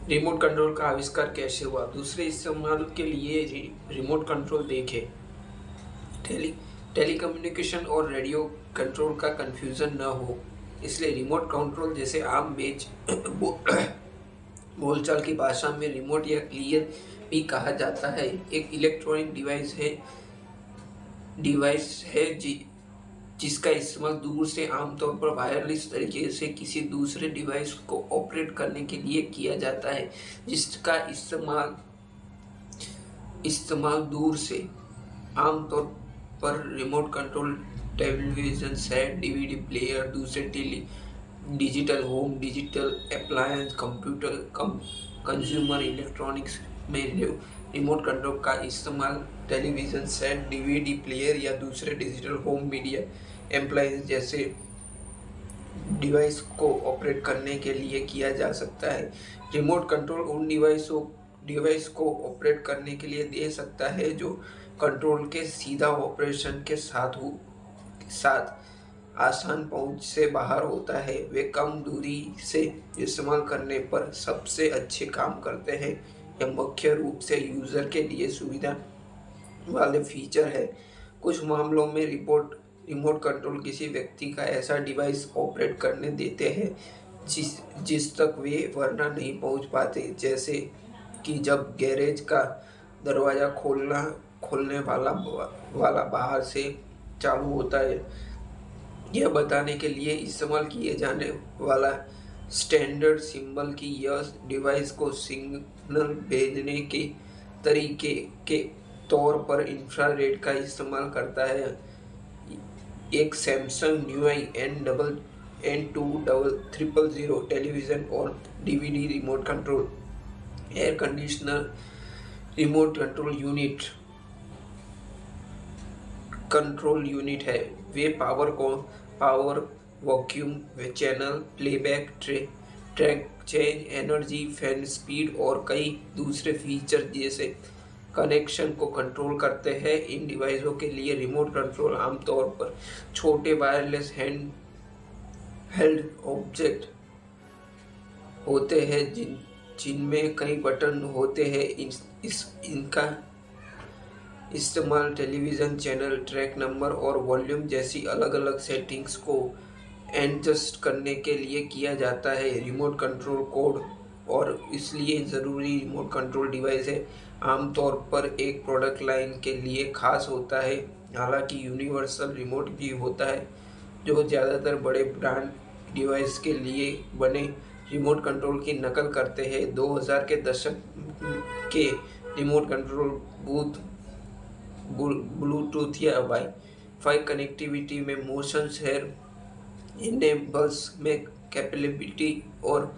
Remote control का आविष्कार कैसे हुआ? दूसरे इस्तेमाल के लिए रिमोट कंट्रोल देखें। टेली टेलीकम्युनिकेशन और रेडियो कंट्रोल का कंफ्यूजन न हो, इसलिए रिमोट कंट्रोल जैसे आम मेज बोलचाल की भाषा में रिमोट या क्लियर भी कहा जाता है, एक इलेक्ट्रॉनिक डिवाइस है जिसका इस्तेमाल दूर से आमतौर पर वायरलेस तरीके से किसी दूसरे डिवाइस को ऑपरेट करने के लिए किया जाता है। जिसका इस्तेमाल इस्तेमाल दूर से आमतौर पर remote control television set, DVD player, दूसरे digital home, digital appliance, computer, consumer electronics में रिमोट कंट्रोल का इस्तेमाल टेलीविजन सेट, डीवीडी प्लेयर या दूसरे डिजिटल होम मीडिया अप्लायंस जैसे डिवाइस को ऑपरेट करने के लिए किया जा सकता है। रिमोट कंट्रोल उन डिवाइस को ऑपरेट करने के लिए दे सकता है जो कंट्रोल के सीधा ऑपरेशन के साथ आसान पहुंच से बाहर होता है। वे कम दूरी से इस्तेमाल करने पर सबसे अच्छे काम करते हैं। यह मुख्य रूप से यूज़र के लिए सुविधा वाले फीचर है। कुछ मामलों में रिमोट कंट्रोल किसी व्यक्ति का ऐसा डिवाइस ऑपरेट करने देते हैं जिस तक वे वरना नहीं पहुंच पाते, जैसे कि जब गैरेज का दरवाज़ा खोलने वाला बाहर से चालू होता है। यह बताने के लिए इस्तेमाल किए जाने वाला स्टैंडर्ड सिंबल कि यह डिवाइस को सिग्नल भेजने के तरीके के तौर पर इंफ्रारेड का इस्तेमाल करता है। एक सैमसंग न्यूआई N20000 टेलीविज़न और DVD remote control air conditioner remote control unit है। वे power vacuum channel, playback, track change, energy, fan speed और कई दूसरे फीचर जैसे कनेक्शन को कंट्रोल करते हैं। इन डिवाइसों के लिए रिमोट कंट्रोल आमतौर पर छोटे वायरलेस हैंडहेल्ड ऑब्जेक्ट होते हैं जिनमें कई बटन होते हैं। इनका इस्तेमाल टेलीविज़न चैनल, ट्रैक नंबर और वॉल्यूम जैसी अलग-अलग सेटिंग्स को एडजस्ट करने के लिए किया जाता है। रिमोट कंट्रोल कोड और इसलिए ज़रूरी रिमोट कंट्रोल डिवाइस है आमतौर पर एक प्रोडक्ट लाइन के लिए खास होता है। हालांकि यूनिवर्सल रिमोट भी होता है जो ज़्यादातर बड़े ब्रांड डिवाइस के लिए बने रिमोट कंट्रोल की नकल करते हैं। 2000 के दशक के रिमोट कंट्रोल ब्लूटूथ या वाईफाई कनेक्टिविटी में मोशन शेयर इनेबल्स में कैपेबिलिटी और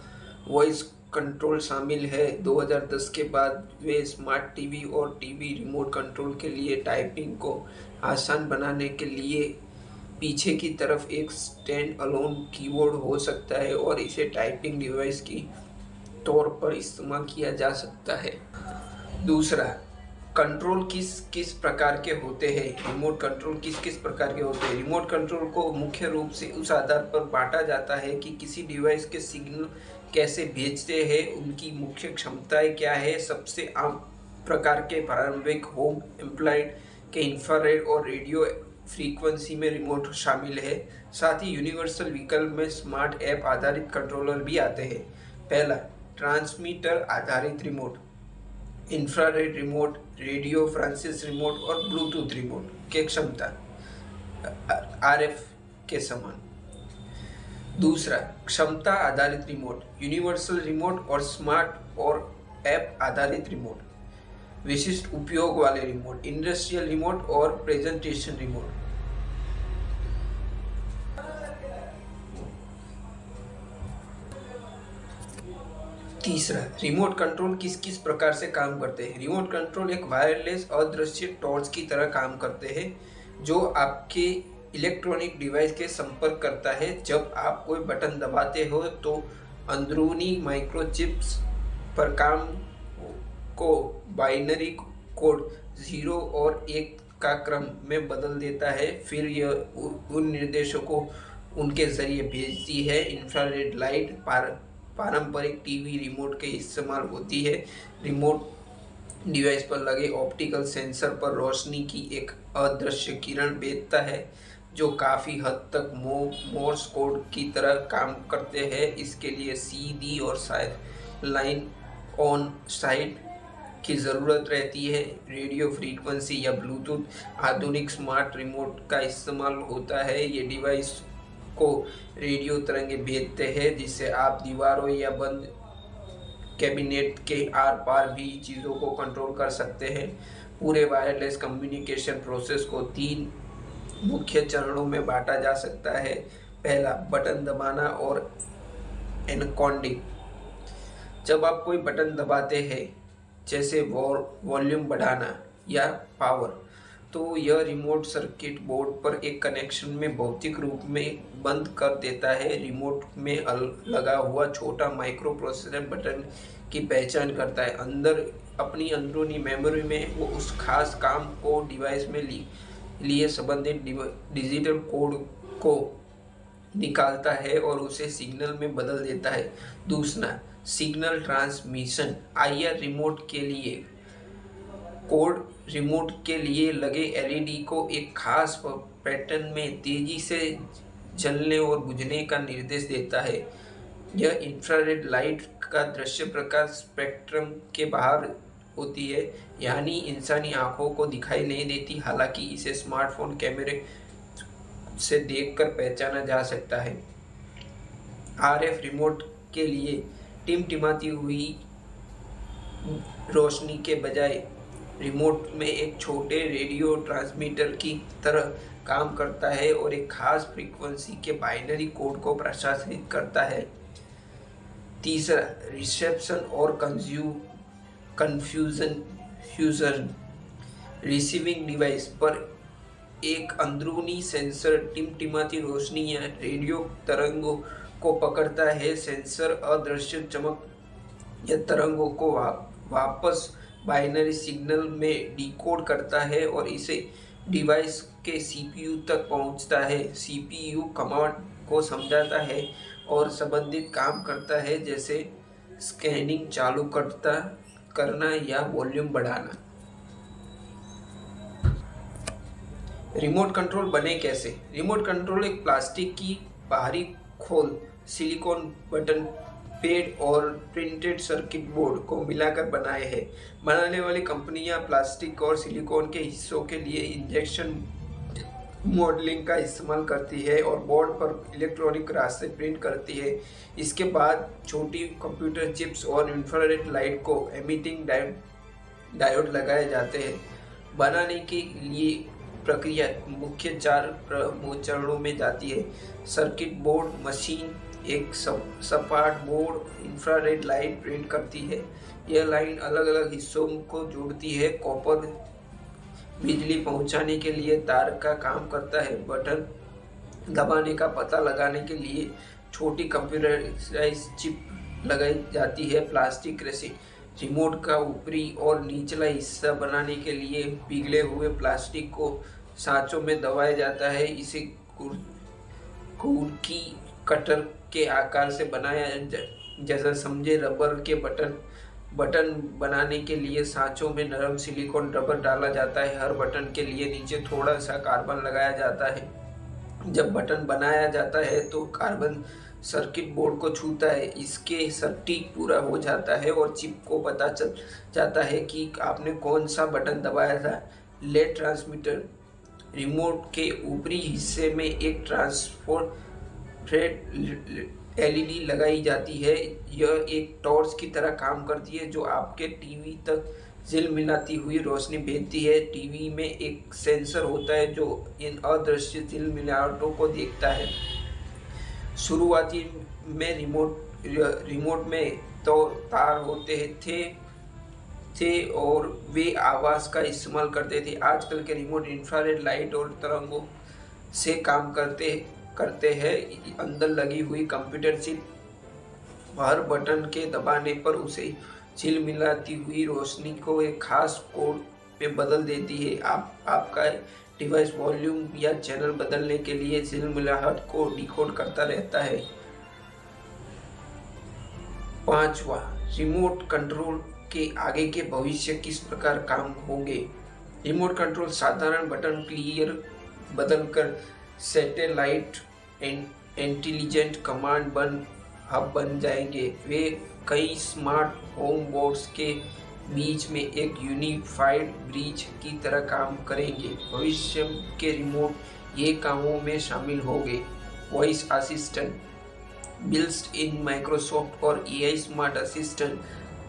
वॉइस कंट्रोल शामिल है। 2010 के बाद वे स्मार्ट टीवी और टीवी रिमोट कंट्रोल के लिए टाइपिंग को आसान बनाने के लिए पीछे की तरफ एक स्टैंड अलोन कीबोर्ड हो सकता है और इसे टाइपिंग डिवाइस की तौर पर इस्तेमाल किया जा सकता है। दूसरा, कंट्रोल किस प्रकार के होते हैं? रिमोट कंट्रोल किस प्रकार के होते हैं? रिमोट कंट्रोल को मुख्य रूप से उस आधार पर बांटा जाता है कि किसी डिवाइस के सिग्नल कैसे भेजते हैं, उनकी मुख्य क्षमताएं क्या है। सबसे आम प्रकार के प्रारंभिक होम एम्प्लॉयड के इंफ्रारेड और रेडियो फ्रीक्वेंसी में रिमोट शामिल है। साथ ही यूनिवर्सल व्हीकल में स्मार्ट ऐप आधारित कंट्रोलर भी आते हैं। पहला, ट्रांसमीटर आधारित remote, infrared remote, radio Francis remote और ब्लूटूथ रिमोट के क्षमता आरएफ के समान। दूसरा, क्षमता आधारित रिमोट, यूनिवर्सल रिमोट और स्मार्ट और ऐप आधारित रिमोट, विशिष्ट उपयोग वाले रिमोट, इंडस्ट्रियल रिमोट और प्रेजेंटेशन रिमोट। तीसरा, रिमोट कंट्रोल किस प्रकार से काम करते हैं? रिमोट कंट्रोल एक वायरलेस अदृश्य टॉर्च की तरह काम करते हैं जो आपके इलेक्ट्रॉनिक डिवाइस के संपर्क करता है। जब आप कोई बटन दबाते हो तो अंदरूनी माइक्रोचिप्स पर काम को बाइनरी कोड 0 और 1 का क्रम में बदल देता है। फिर यह उन निर्देशों को उनके जरिए भेजती है। इंफ्रारेड लाइट पारंपरिक टीवी रिमोट के इस्तेमाल होती है। रिमोट डिवाइस पर लगे ऑप्टिकल सेंसर पर रोशनी की एक अदृश्य किरण भेजता है जो काफ़ी हद तक मोर्स कोड की तरह काम करते हैं। इसके लिए सीधी और शायद लाइन ऑन साइड की ज़रूरत रहती है। रेडियो फ्रीक्वेंसी या ब्लूटूथ आधुनिक स्मार्ट रिमोट का इस्तेमाल होता है। ये डिवाइस को रेडियो तरंगे भेजते हैं जिससे आप दीवारों या बंद कैबिनेट के आर पार भी चीज़ों को कंट्रोल कर सकते हैं। पूरे वायरलेस कम्युनिकेशन प्रोसेस को 3 मुख्य चरणों में बांटा जा सकता है। पहला, बटन दबाना और एनकोडिंग। जब आप कोई बटन दबाते हैं जैसे वॉल्यूम बढ़ाना या पावर, तो यह रिमोट सर्किट बोर्ड पर एक कनेक्शन में भौतिक रूप में बंद कर देता है। रिमोट में लगा हुआ छोटा माइक्रो प्रोसेसर बटन की पहचान करता है। अपनी अंदरूनी मेमोरी में वो उस खास काम को डिवाइस में लिए संबंधित डिजिटल कोड को निकालता है और उसे सिग्नल में बदल देता है। दूसरा, सिग्नल ट्रांसमिशन। आईआर रिमोट के लिए कोड रिमोट के लिए लगे एलईडी को एक खास पैटर्न में तेजी से जलने और बुझने का निर्देश देता है। यह इंफ्रारेड लाइट का दृश्य प्रकाश स्पेक्ट्रम के बाहर होती है, यानी इंसानी आंखों को दिखाई नहीं देती। हालांकि इसे स्मार्टफोन कैमरे से देखकर पहचाना जा सकता है। आरएफ रिमोट के लिए टिमटिमाती हुई रोशनी के बजाय रिमोट में एक छोटे रेडियो ट्रांसमीटर की तरह काम करता है और एक खास फ्रीक्वेंसी के बाइनरी कोड को प्रसारित करता है। तीसरा, रिसेप्शन और कन्फ्यूजन। रिसीविंग डिवाइस पर एक अंदरूनी सेंसर टिमटिमाती रोशनी या रेडियो तरंगों को पकड़ता है। सेंसर अदृश्य चमक या तरंगों को वापस बाइनरी सिग्नल में डिकोड करता है और इसे डिवाइस के सीपीयू तक पहुंचता है। सीपीयू कमांड को समझाता है और संबंधित काम करता है, जैसे स्कैनिंग चालू करना या वॉल्यूम बढ़ाना। रिमोट कंट्रोल बने कैसे? रिमोट कंट्रोल एक प्लास्टिक की बाहरी खोल, सिलिकॉन बटन पैड और प्रिंटेड सर्किट बोर्ड को मिलाकर बनाए हैं। बनाने वाली कंपनियां प्लास्टिक और सिलिकॉन के हिस्सों के लिए इंजेक्शन मॉडलिंग का इस्तेमाल करती है और बोर्ड पर इलेक्ट्रॉनिक रास्ते प्रिंट करती है। इसके बाद छोटी कंप्यूटर चिप्स और इंफ्रारेड लाइट को एमिटिंग डायोड लगाए जाते हैं। बनाने के लिए प्रक्रिया मुख्य 4 चरणों में जाती है। सर्किट बोर्ड मशीन एक सपाट बोर्ड इंफ्रारेड लाइट प्रिंट करती है। यह लाइन अलग अलग हिस्सों को जोड़ती है। कॉपर बिजली पहुंचाने के लिए तार का काम करता है। बटन दबाने का पता लगाने के लिए छोटी कंप्यूटराइज चिप लगाई जाती है। प्लास्टिक रेसिन रिमोट का ऊपरी और निचला हिस्सा बनाने के लिए पिघले हुए प्लास्टिक को सांचों में दबाया जाता है। इसे कुर्की कटर के आकार से बनाया जैसा समझे। रबर के बटन बनाने के लिए सांचों में नरम सिलिकॉन रबर डाला जाता है। हर बटन के लिए नीचे थोड़ा सा कार्बन लगाया जाता है। जब बटन बनाया जाता है तो कार्बन सर्किट बोर्ड को छूता है। इसके सटीक पूरा हो जाता है और चिप को पता चल जाता है कि आपने कौन सा बटन दबाया था। लेड ट्रांसमीटर रिमोट के ऊपरी हिस्से में एक ट्रांसपोर्ट एलईडी लगाई जाती है। यह एक टॉर्च की तरह काम करती है जो आपके टीवी तक झिलमिलाती हुई रोशनी भेजती है। टीवी में एक सेंसर होता है जो इन अदृश्य झिलमिलाहटों को देखता है। शुरुआती में रिमोट में तो तार होते थे और वे आवाज़ का इस्तेमाल करते थे। आजकल के रिमोट इंफ्रारेड लाइट और तरंगों से काम करते हैं। अंदर लगी हुई कंप्यूटर चिप हर बटन के दबाने पर उसे झिलमिलाती हुई रोशनी को एक खास कोड में बदल देती है। आपका डिवाइस वॉल्यूम या चैनल बदलने के लिए झिलमिलाहट को डिकोड करता रहता है। पांचवा, रिमोट कंट्रोल के आगे के भविष्य किस प्रकार काम होंगे। रिमोट कंट्रोल साधारण बटन क्लियर बदलकर सैटेलाइट इंटेलिजेंट कमांड हब बन जाएंगे। वे कई स्मार्ट होम बोर्ड्स के बीच में एक यूनिफाइड ब्रिज की तरह काम करेंगे। भविष्य के रिमोट ये कामों में शामिल होंगे। Voice assistant built in Microsoft और एआई स्मार्ट असिस्टेंट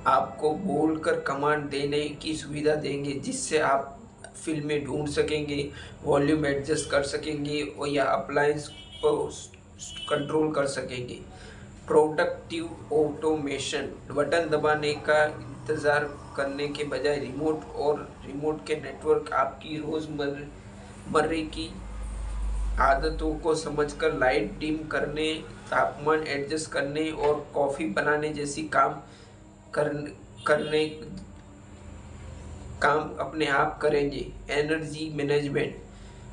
आपको बोलकर कमांड देने की सुविधा देंगे, जिससे आप फिल्में ढूंढ सकेंगे, वॉल्यूम एडजस्ट कर सकेंगे और या अप्लायंस को कंट्रोल कर सकेंगे। प्रोडक्टिव ऑटोमेशन बटन दबाने का इंतज़ार करने के बजाय रिमोट के नेटवर्क आपकी रोज़मर्रा की आदतों को समझकर लाइट डिम करने, तापमान एडजस्ट करने और कॉफ़ी बनाने जैसी काम अपने आप करेंगे। एनर्जी मैनेजमेंट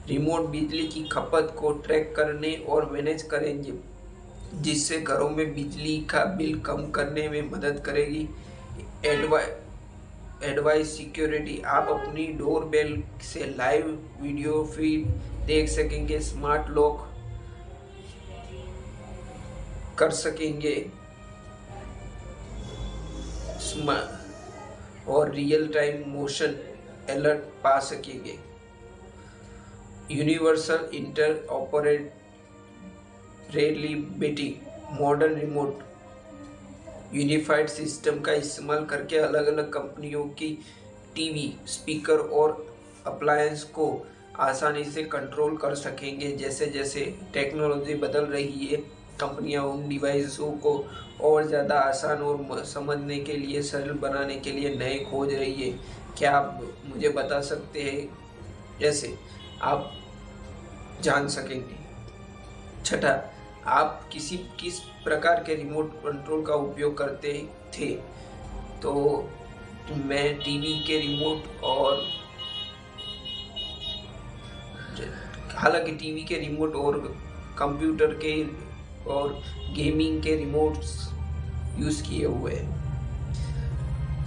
रिमोट बिजली की खपत को ट्रैक करने और मैनेज करेंगे, जिससे घरों में बिजली का बिल कम करने में मदद करेगी। एडवाइस सिक्योरिटी आप अपनी डोरबेल से लाइव वीडियो फीड देख सकेंगे, स्मार्ट लॉक कर सकेंगे और रियल टाइम मोशन अलर्ट पा सकेंगे। Universal interoperability modern remote unified system का इस्तेमाल करके अलग अलग कंपनियों की टीवी, स्पीकर और अप्लायंस को आसानी से कंट्रोल कर सकेंगे। जैसे जैसे टेक्नोलॉजी बदल रही है, कंपनियां उन डिवाइसों को और ज़्यादा आसान और समझने के लिए, सरल बनाने के लिए नए खोज रही है। क्या आप मुझे बता सकते हैं? जैसे आप जान सकेंगे। छठा, आप किस प्रकार के रिमोट कंट्रोल का उपयोग करते थे? तो मैं टीवी के रिमोट और हालांकि टीवी के रिमोट और कंप्यूटर के और गेमिंग के रिमोट्स यूज़ किए हुए हैं।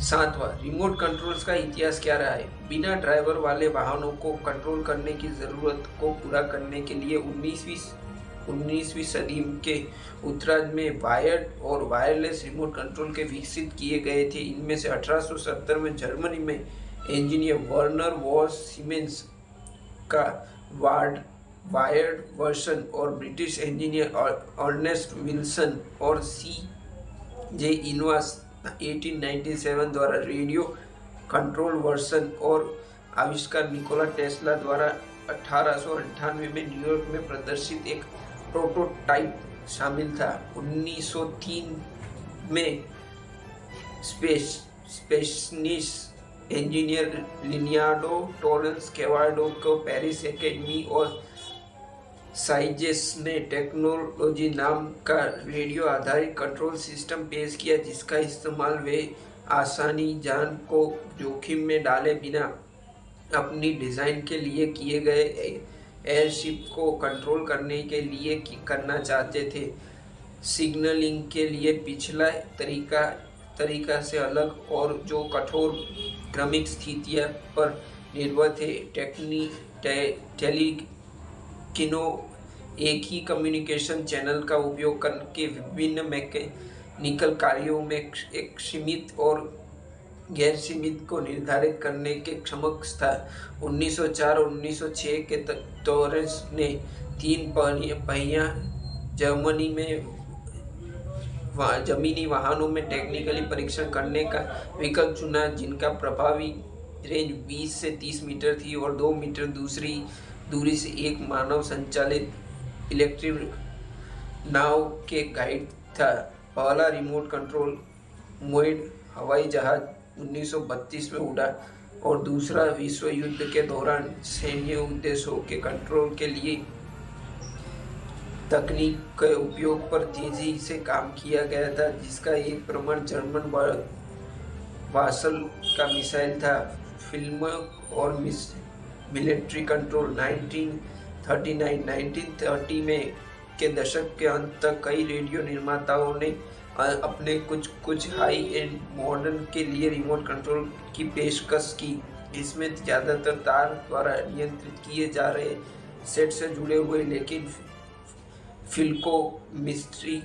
सातवां, रिमोट कंट्रोल्स का इतिहास क्या रहा है? बिना ड्राइवर वाले वाहनों को कंट्रोल करने की ज़रूरत को पूरा करने के लिए 19वीं सदी के उत्तरार्ध में वायर्ड और वायरलेस रिमोट कंट्रोल के विकसित किए गए थे। इनमें से 1870 में जर्मनी में इंजीनियर वर्नर वॉस सीमेंस का वायर्ड वर्जन और ब्रिटिश इंजीनियर अर्नेस्ट विल्सन और C.J. इनवास 1897 द्वारा रेडियो कंट्रोल वर्जन और आविष्कार निकोला टेस्ला द्वारा 1898 में न्यूयॉर्क में प्रदर्शित एक प्रोटोटाइप शामिल था। 1903 में स्पेनिश इंजीनियर लियोनार्डो टोरेंस कैवाडो को पेरिस एकेडमी और साइजेस ने टेक्नोलॉजी नाम का रेडियो आधारित कंट्रोल सिस्टम पेश किया, जिसका इस्तेमाल वे आसानी जान को जोखिम में डाले बिना अपनी डिज़ाइन के लिए किए गए एयरशिप को कंट्रोल करने के लिए करना चाहते थे। सिग्नलिंग के लिए पिछला तरीका से अलग और जो कठोर क्रमिक स्थितियों पर निर्भर थे। टेलीकिनो एक ही कम्युनिकेशन चैनल का उपयोग करके विभिन्न मैकेनिकल कार्यों में एक सीमित और गैर सीमित को निर्धारित करने के क्षमता था। 1904 और 1906 के टोरेंस ने 3 पहिया जर्मनी में जमीनी वाहनों में टेक्निकली परीक्षण करने का विकल्प चुना, जिनका प्रभावी रेंज 20 से 30 मीटर थी और 2 मीटर दूरी से एक मानव संचालित इलेक्ट्रिक नाव के गाइड था। पहला रिमोट कंट्रोल मोड हवाई जहाज 1932 में उड़ा और दूसरा विश्व युद्ध के दौरान सैन्य उद्देश्यों के कंट्रोल के लिए तकनीक के उपयोग पर तेजी से काम किया गया था, जिसका एक प्रमाण जर्मन वासल का मिसाइल था। फिल्म और मिलिट्री कंट्रोल 1930 में के दशक के अंत तक कई रेडियो निर्माताओं ने अपने कुछ कुछ हाई एंड मॉडर्न के लिए रिमोट कंट्रोल की पेशकश की। इसमें ज़्यादातर तार द्वारा नियंत्रित किए जा रहे सेट से जुड़े हुए, लेकिन फिल्को मिस्ट्री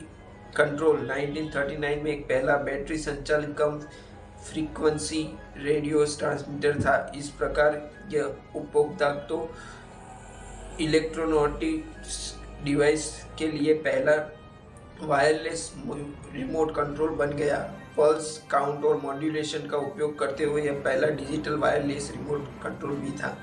कंट्रोल 1939 में एक पहला बैटरी संचालित कम फ्रीक्वेंसी रेडियो ट्रांसमीटर था। इस प्रकार यह उपभोक्ता तो इलेक्ट्रोनिक्स डिवाइस के लिए पहला वायरलेस रिमोट कंट्रोल बन गया। पल्स काउंट और मॉड्यूलेशन का उपयोग करते हुए यह पहला डिजिटल वायरलेस रिमोट कंट्रोल भी था।